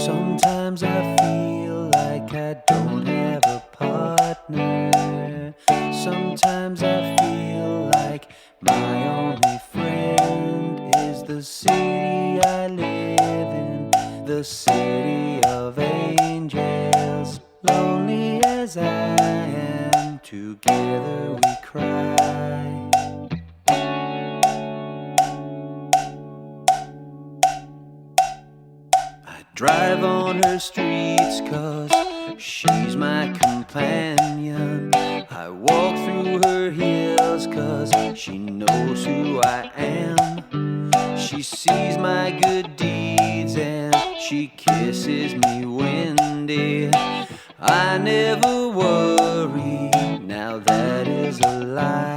Sometimes I feel like I don't have a partner. Sometimes I feel like my only friend is the city I live in, the city of angels. Lonely as I am, together we cry. I drive on her streets 'cause she's my companion. I walk through her hills 'cause she knows who I am. She sees my good deeds and she kisses me windy. I never worry, now that is a lie.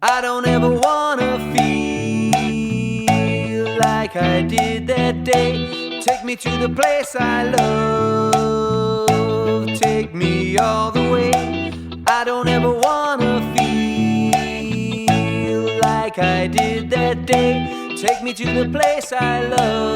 I don't ever wanna feel like I did that day. Take me to the place I love, take me all the way. I don't ever wanna feel like I did that day. Take me to the place I love.